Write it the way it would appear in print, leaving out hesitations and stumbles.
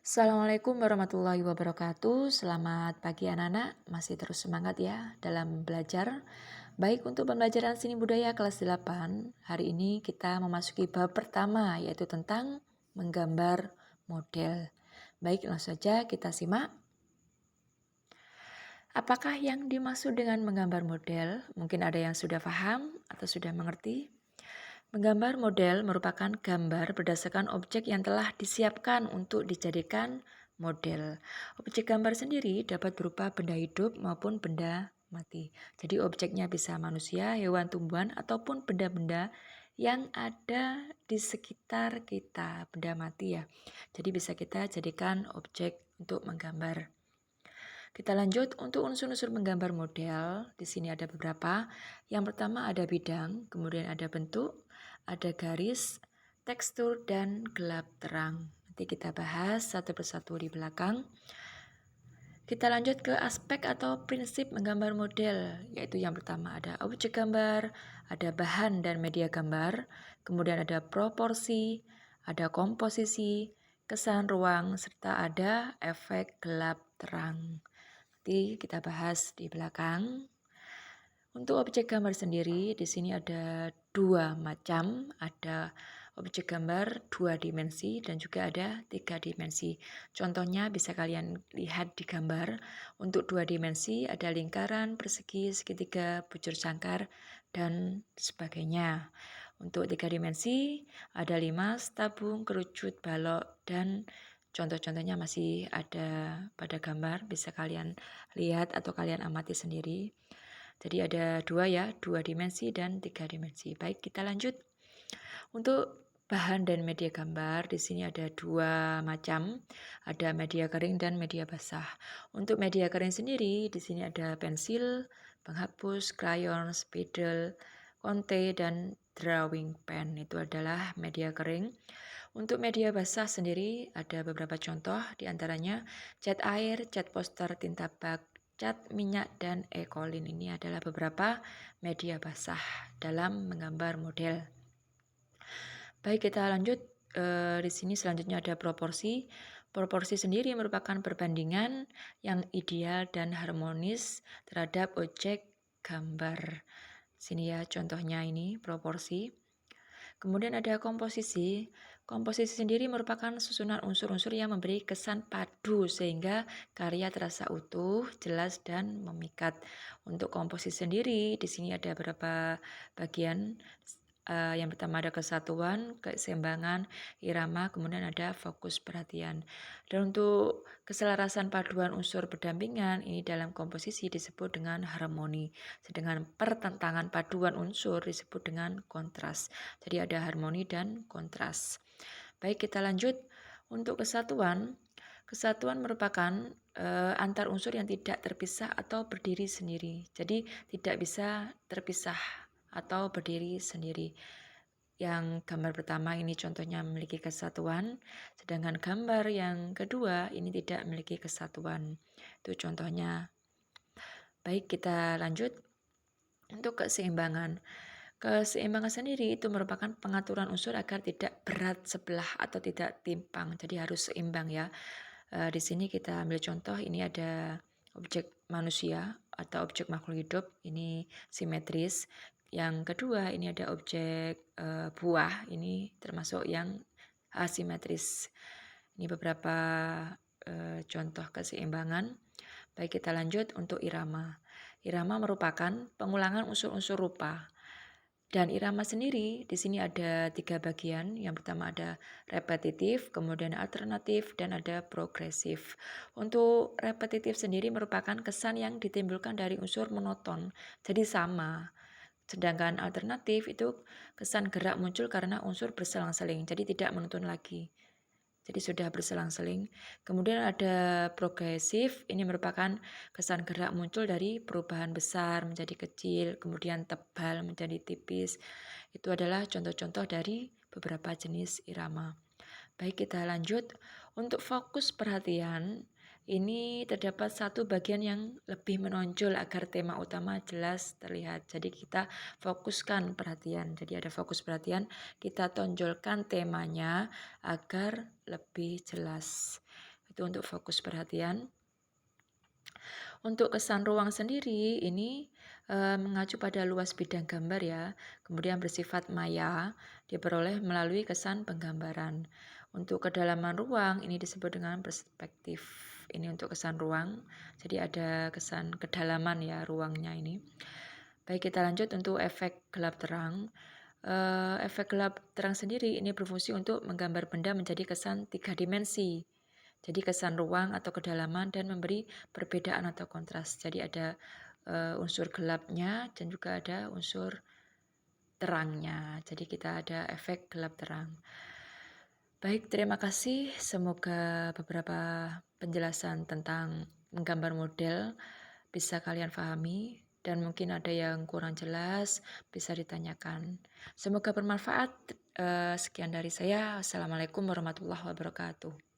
Assalamualaikum warahmatullahi wabarakatuh. Selamat pagi anak-anak, masih terus semangat ya dalam belajar. Baik, untuk pembelajaran seni budaya kelas 8, hari ini kita memasuki bab pertama yaitu tentang menggambar model. Baik, langsung saja kita simak. Apakah yang dimaksud dengan menggambar model? Mungkin ada yang sudah paham atau sudah mengerti. Menggambar model merupakan gambar berdasarkan objek yang telah disiapkan untuk dijadikan model. Objek gambar sendiri dapat berupa benda hidup maupun benda mati. Jadi objeknya bisa manusia, hewan, tumbuhan, ataupun benda-benda yang ada di sekitar kita, benda mati ya. Jadi bisa kita jadikan objek untuk menggambar. Kita lanjut untuk unsur-unsur menggambar model. Di sini ada beberapa. Yang pertama ada bidang, kemudian ada bentuk, ada garis, tekstur, dan gelap terang. Nanti kita bahas satu persatu di belakang. Kita lanjut ke aspek atau prinsip menggambar model, yaitu yang pertama ada objek gambar, ada bahan dan media gambar, kemudian ada proporsi, ada komposisi, kesan ruang, serta ada efek gelap terang. Nanti kita bahas di belakang. Untuk objek gambar sendiri, di sini ada dua macam, ada objek gambar 2 dimensi dan juga ada 3 dimensi. Contohnya bisa kalian lihat di gambar. Untuk 2 dimensi ada lingkaran, persegi, segitiga, bujur sangkar, dan sebagainya. Untuk 3 dimensi ada limas, tabung, kerucut, balok, dan contoh-contohnya masih ada pada gambar, bisa kalian lihat atau kalian amati sendiri. Jadi ada dua dimensi dan 3 dimensi. Baik, kita lanjut. Untuk bahan dan media gambar, di sini ada 2 macam, ada media kering dan media basah. Untuk media kering sendiri, di sini ada pensil, penghapus, crayon, spidol, konte, dan drawing pen. Itu adalah media kering. Untuk media basah sendiri ada beberapa contoh, diantaranya cat air, cat poster, tinta bak, cat minyak, dan ekolin. Ini adalah beberapa media basah dalam menggambar model. Baik, kita lanjut. Di sini selanjutnya ada proporsi. Proporsi sendiri merupakan perbandingan yang ideal dan harmonis terhadap objek gambar. Sini ya contohnya ini proporsi. Kemudian ada komposisi. Komposisi sendiri merupakan susunan unsur-unsur yang memberi kesan padu sehingga karya terasa utuh, jelas, dan memikat. Untuk komposisi sendiri, di sini ada beberapa bagian. Yang pertama ada kesatuan, keseimbangan, irama, kemudian ada fokus perhatian. Dan untuk keselarasan paduan unsur berdampingan, ini dalam komposisi disebut dengan harmoni. Sedangkan pertentangan paduan unsur disebut dengan kontras. Jadi ada harmoni dan kontras. Baik, kita lanjut. Untuk kesatuan, kesatuan merupakan antar unsur yang tidak terpisah atau berdiri sendiri. Jadi tidak bisa terpisah atau berdiri sendiri. Yang gambar pertama ini contohnya memiliki kesatuan, sedangkan gambar yang kedua ini tidak memiliki kesatuan. Itu contohnya. Baik, kita lanjut. Untuk keseimbangan. Keseimbangan sendiri itu merupakan pengaturan unsur agar tidak berat sebelah atau tidak timpang. Jadi harus seimbang ya. Di sini kita ambil contoh, ini ada objek manusia atau objek makhluk hidup, ini simetris. Yang kedua ini ada objek buah, ini termasuk yang asimetris. Ini beberapa contoh keseimbangan. Baik, kita lanjut untuk irama. Irama merupakan pengulangan unsur-unsur rupa. Dan irama sendiri di sini ada 3 bagian. Yang pertama ada repetitif, kemudian alternatif, dan ada progresif. Untuk repetitif sendiri merupakan kesan yang ditimbulkan dari unsur monoton, jadi sama. Sedangkan alternatif itu kesan gerak muncul karena unsur berselang-seling, jadi tidak monoton lagi. Jadi sudah berselang-seling. Kemudian ada progresif, ini merupakan kesan gerak muncul dari perubahan besar menjadi kecil, kemudian tebal menjadi tipis. Itu adalah contoh-contoh dari beberapa jenis irama. Baik, kita lanjut. Untuk fokus perhatian, ini terdapat satu bagian yang lebih menonjol agar tema utama jelas terlihat. Jadi kita fokuskan perhatian. Jadi ada fokus perhatian, kita tonjolkan temanya agar lebih jelas. Itu untuk fokus perhatian. Untuk kesan ruang sendiri ini mengacu pada luas bidang gambar ya, kemudian bersifat maya, diperoleh melalui kesan penggambaran. Untuk kedalaman ruang ini disebut dengan perspektif. Ini untuk kesan ruang, jadi ada kesan kedalaman ya ruangnya ini. Baik, kita lanjut untuk efek gelap terang. Efek gelap terang sendiri ini berfungsi untuk menggambar benda menjadi kesan 3 dimensi. Jadi kesan ruang atau kedalaman dan memberi perbedaan atau kontras. Jadi ada unsur gelapnya dan juga ada unsur terangnya. Jadi kita ada efek gelap terang. Baik, terima kasih. Semoga beberapa penjelasan tentang menggambar model bisa kalian pahami dan mungkin ada yang kurang jelas bisa ditanyakan. Semoga bermanfaat. Sekian dari saya. Assalamualaikum warahmatullahi wabarakatuh.